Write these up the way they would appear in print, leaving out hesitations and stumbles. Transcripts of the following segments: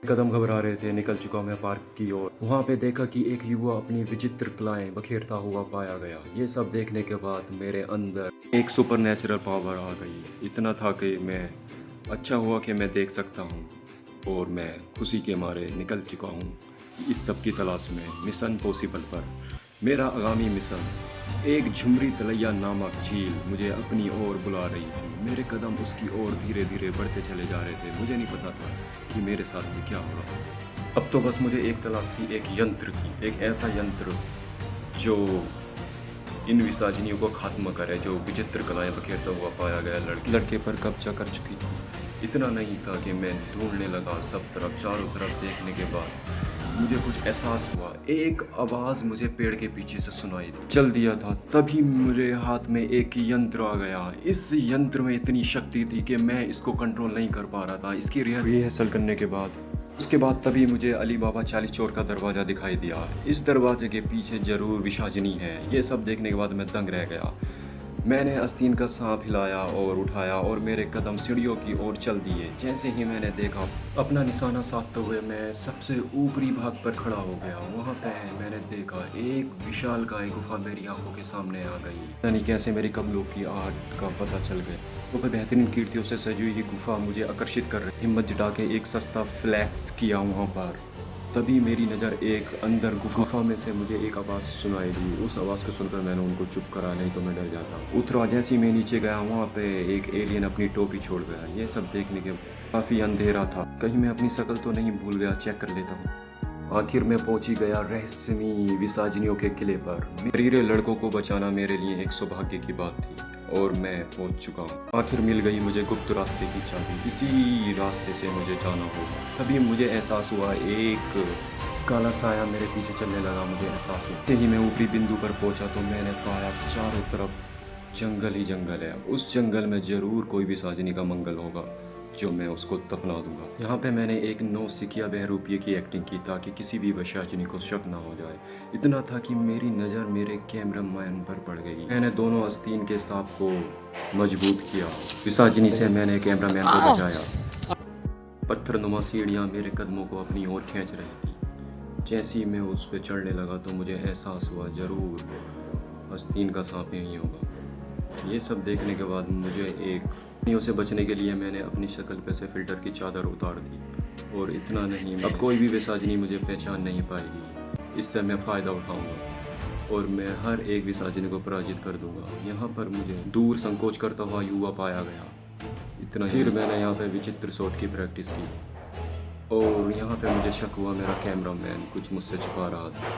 कदम घबरा रहे थे। निकल चुका मैं पार्क की ओर। वहाँ पे देखा कि एक युवा अपनी विचित्र कलाएं बखेरता हुआ पाया गया। ये सब देखने के बाद मेरे अंदर एक सुपरनेचुरल पावर आ गई। इतना था कि मैं अच्छा हुआ कि मैं देख सकता हूँ, और मैं खुशी के मारे निकल चुका हूँ इस सब की तलाश में मिशन पॉसिबल पर। मेरा आगामी मिशन, एक झुमरी तलैया नामक झील मुझे अपनी ओर बुला रही थी। मेरे कदम उसकी ओर धीरे धीरे बढ़ते चले जा रहे थे। मुझे नहीं पता था कि मेरे साथ ये क्या हो रहा है। अब तो बस मुझे एक तलाश थी, एक यंत्र की, एक ऐसा यंत्र जो इन विसाजनियों को खात्मा करे, जो विचित्र कलाएं बखेरता हुआ पाया गया लड़के पर कब्जा कर चुकी थी। इतना नहीं था कि मैं ढूंढने लगा सब तरफ, चारों तरफ देखने के बाद मुझे कुछ एहसास हुआ। एक आवाज़ मुझे पेड़ के पीछे से सुनाई चल दिया था। तभी मेरे हाथ में एक यंत्र आ गया। इस यंत्र में इतनी शक्ति थी कि मैं इसको कंट्रोल नहीं कर पा रहा था। इसकी रिहर्सल करने के बाद उसके बाद तभी मुझे अली बाबा 40 चोर का दरवाज़ा दिखाई दिया। इस दरवाजे के पीछे जरूर विसाजनी है। ये सब देखने के बाद मैं दंग रह गया। मैंने आस्तीन का सांप हिलाया और उठाया और मेरे कदम सीढ़ियों की ओर चल दिए। जैसे ही मैंने देखा, अपना निशाना साधते हुए मैं सबसे ऊपरी भाग पर खड़ा हो गया। वहाँ पे मैंने देखा एक विशालकाय गुफा मेरी आंखों के सामने आ गई। यानी कैसे मेरी कमलों की आहट का पता चल गया। वो पे बेहतरीन कीर्तियों से सजी हुई गुफा मुझे आकर्षित कर रही। हिम्मत जुटा के एक सस्ता फ्लैक्स किया वहाँ पर। तभी मेरी नज़र एक अंदर गुफा में से मुझे एक आवाज़ सुनाई दी। उस आवाज़ को सुनकर मैंने उनको चुप करा, नहीं तो मैं डर जाता। उतरा जैसे ही मैं नीचे गया, वहाँ पे एक एलियन अपनी टोपी छोड़ गया। ये सब देखने के काफ़ी अंधेरा था। कहीं मैं अपनी शक्ल तो नहीं भूल गया, चेक कर लेता हूँ। आखिर मैं पहुंच ही गया रहस्यमयी विसाजनियों के किले पर। मेरे लड़कों को बचाना मेरे लिए एक सौभाग्य की बात थी, और मैं पहुंच चुका हूँ। आखिर मिल गई मुझे गुप्त रास्ते की चाबी। इसी रास्ते से मुझे जाना होगा। तभी मुझे एहसास हुआ, एक काला साया मेरे पीछे चलने लगा। मुझे एहसास हुआ ही मैं ऊपरी बिंदु पर पहुंचा तो मैंने पाया चारों तरफ जंगल ही जंगल है। उस जंगल में जरूर कोई विसाजनी का मंगल होगा जो मैं उसको दफना दूंगा। यहाँ पे मैंने एक नौसिखिया बहरूपिये की एक्टिंग की ताकि किसी भी विसाजनी को शक ना हो जाए। इतना था कि मेरी नज़र मेरे कैमरामैन पर पड़ गई। मैंने दोनों आस्तीन के सांप को मजबूत किया। विसाजनी से मैंने कैमरामैन को बचाया। पत्थरनुमा सीढ़ियाँ मेरे कदमों को अपनी ओर खींच रही थी। जैसे ही मैं उस पर चढ़ने लगा तो मुझे एहसास हुआ, ज़रूर आस्तीन का सांप यही होगा। ये सब देखने के बाद मुझे एक से बचने के लिए मैंने अपनी शक्ल पे से फिल्टर की चादर उतार दी। और इतना नहीं, अब कोई भी विसाजनी मुझे पहचान नहीं पाएगी। इससे मैं फ़ायदा उठाऊंगा और मैं हर एक विसाजनी को पराजित कर दूंगा। यहाँ पर मुझे दूर संकोच करता हुआ युवा पाया गया। इतना ही। फिर मैंने यहाँ पे विचित्र शॉट की प्रैक्टिस की, और यहाँ पे मुझे शक हुआ मेरा कैमरामैन कुछ मुझसे छुपा रहा था।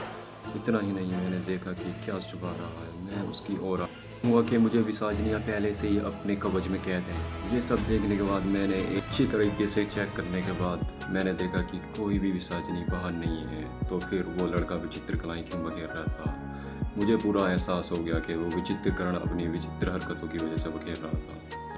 इतना ही नहीं, मैंने देखा कि क्या छुपा रहा है। मैं उसकी ओर हुआ कि मुझे विसाजनियाँ पहले से ही अपने कवच में कैद हैं। ये सब देखने के बाद मैंने एक अच्छी तरीके से चेक करने के बाद मैंने देखा कि कोई भी विसाजनी बाहर नहीं है। तो फिर वो लड़का विचित्र कलाएं क्यों बखेर रहा था? मुझे पूरा एहसास हो गया कि वो विचित्रकरण अपनी विचित्र हरकतों की वजह से बखेर रहा था।